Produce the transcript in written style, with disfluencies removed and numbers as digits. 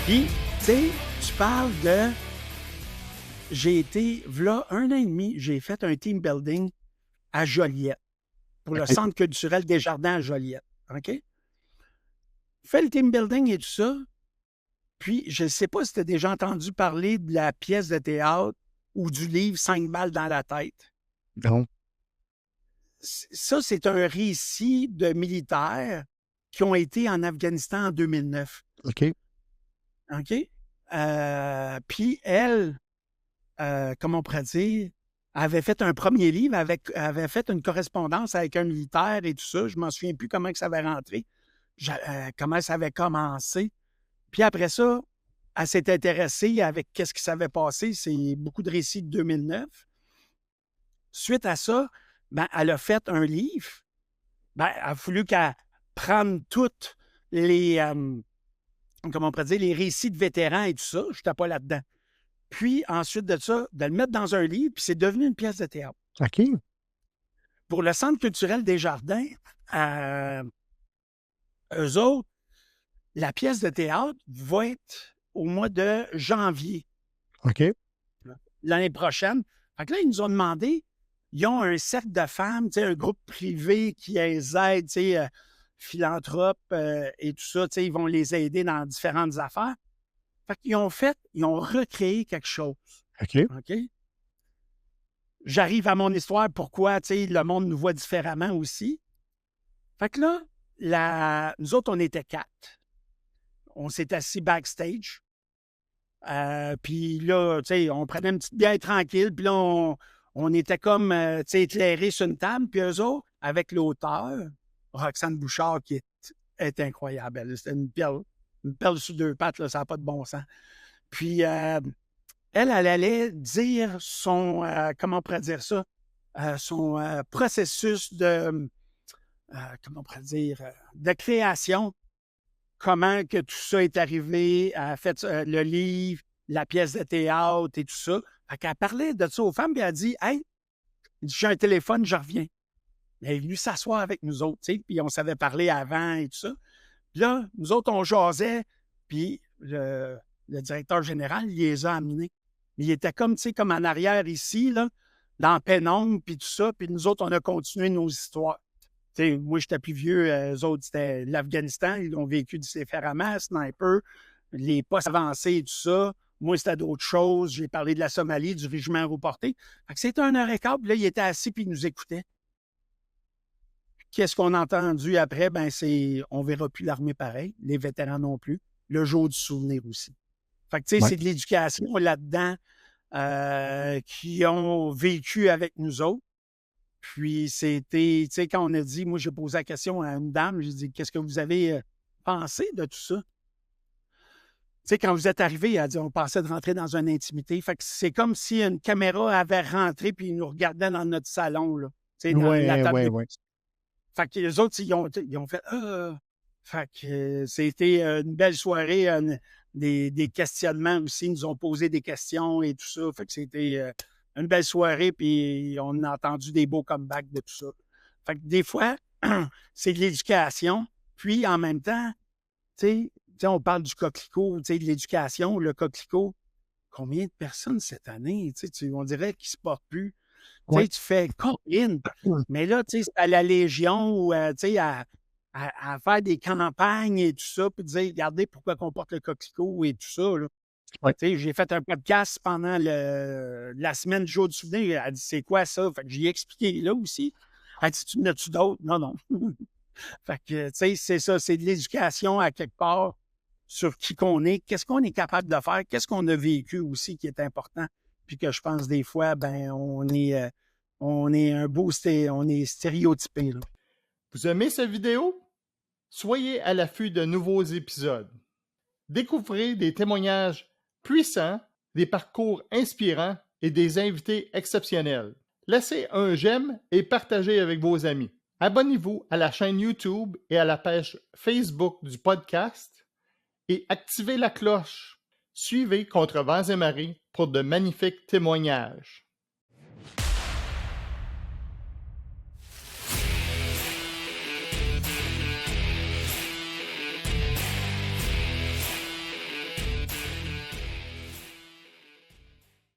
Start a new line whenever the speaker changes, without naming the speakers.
Puis, tu sais, tu parles de... J'ai été, v'là 1 an et demi, j'ai fait un team building à Joliette, pour le
OK.
Centre culturel Desjardins à Joliette, OK? Fais le team building et tout ça, puis je ne sais pas si tu as déjà entendu parler de la pièce de théâtre ou du livre 5 balles dans la tête.
Non.
Ça, c'est un récit de militaires qui ont été en Afghanistan en 2009,
OK.
OK? Puis elle, comment on pourrait dire, avait fait un premier livre, avait fait une correspondance avec un militaire et tout ça. Je m'en souviens plus comment que ça avait rentré, comment ça avait commencé. Puis après ça, elle s'est intéressée avec qu'est-ce qui s'avait passé. C'est beaucoup de récits de 2009. Suite à ça, ben, elle a fait un livre. Ben, elle a voulu qu'elle prenne toutes les, comment on pourrait dire, les récits de vétérans et tout ça. Je n'étais pas là-dedans. Puis ensuite de ça, de le mettre dans un livre, puis c'est devenu une pièce de théâtre.
OK.
Pour le Centre culturel Desjardins, eux autres, la pièce de théâtre va être au mois de janvier
OK.
l'année prochaine. Fait que là, ils nous ont demandé, ils ont un cercle de femmes, tu sais, un groupe privé qui les aide, tu sais, philanthropes et tout ça, tu sais, ils vont les aider dans différentes affaires. Fait qu'ils ont recréé quelque chose.
OK.
OK? J'arrive à mon histoire, pourquoi, tu sais, le monde nous voit différemment aussi. Fait que là, nous autres, on était 4. On s'est assis backstage. Puis là, tu sais, on prenait une petite bière tranquille. Puis là, on était comme, tu sais, éclairés sur une table. Puis eux autres, avec l'auteur, Roxane Bouchard, qui est incroyable. C'était une perle sur 2 pattes, là, ça n'a pas de bon sens. Puis elle allait dire son, comment on pourrait dire ça, son processus de, comment on pourrait dire, de création, comment que tout ça est arrivé, elle a fait le livre, la pièce de théâtre et tout ça. Fait qu'elle parlait de ça aux femmes, puis elle a dit, hey, j'ai un téléphone, je reviens. Elle est venue s'asseoir avec nous autres, tu sais, puis on savait parler avant et tout ça. Puis là, nous autres, on jasait, puis le directeur général, il les a amenés. Il était comme, tu sais, comme en arrière ici, là, dans la pénombre, puis tout ça. Puis nous autres, on a continué nos histoires. Tu sais, moi, j'étais plus vieux. Eux autres, c'était l'Afghanistan. Ils ont vécu différemment, sniper, les postes avancés et tout ça. Moi, c'était d'autres choses. J'ai parlé de la Somalie, du régiment aéroporté. Fait que c'était 1 heure et quart. Puis là, il était assis, puis il nous écoutait. Qu'est-ce qu'on a entendu après? Ben, c'est on ne verra plus l'armée pareil, les vétérans non plus. Le jour du souvenir aussi. Fait que, tu sais,
Ouais.
c'est de l'éducation là-dedans qui ont vécu avec nous autres. Puis c'était, tu sais, quand on a dit, moi, j'ai posé la question à une dame, j'ai dit, qu'est-ce que vous avez pensé de tout ça? Tu sais, quand vous êtes arrivé, elle a dit, on pensait de rentrer dans une intimité. Fait que c'est comme si une caméra avait rentré puis ils nous regardait dans notre salon, là. Tu sais, dans la
Ouais,
table
ouais,
de...
ouais.
Fait que les autres, ils ont fait, Fait que c'était une belle soirée, des questionnements aussi. Ils nous ont posé des questions et tout ça. Fait que c'était une belle soirée, puis on a entendu des beaux comebacks de tout ça. Fait que des fois, c'est de l'éducation. Puis en même temps, tu sais, on parle du coquelicot, tu sais, de l'éducation, le coquelicot. Combien de personnes cette année, on dirait qu'ils ne se portent plus. Tu
Ouais.
sais, tu fais combien? Mais là, tu sais, c'est à la Légion ou, tu sais, à faire des campagnes et tout ça, puis dire, regardez pourquoi on porte le coquelicot et tout ça, là.
Ouais.
Tu sais, j'ai fait un podcast pendant la semaine du jour du souvenir. Elle dit, c'est quoi ça? Fait que j'ai expliqué là aussi. Elle dit, tu n'as-tu d'autres? Non, non. Fait que, tu sais, c'est ça, c'est de l'éducation à quelque part sur qui qu'on est, qu'est-ce qu'on est capable de faire, qu'est-ce qu'on a vécu aussi qui est important. Puis que je pense des fois, ben, on est on est stéréotypé, là.
Vous aimez cette vidéo? Soyez à l'affût de nouveaux épisodes. Découvrez des témoignages puissants, des parcours inspirants et des invités exceptionnels. Laissez un j'aime et partagez avec vos amis. Abonnez-vous à la chaîne YouTube et à la page Facebook du podcast et activez la cloche. Suivez Contre vents et marées pour de magnifiques témoignages.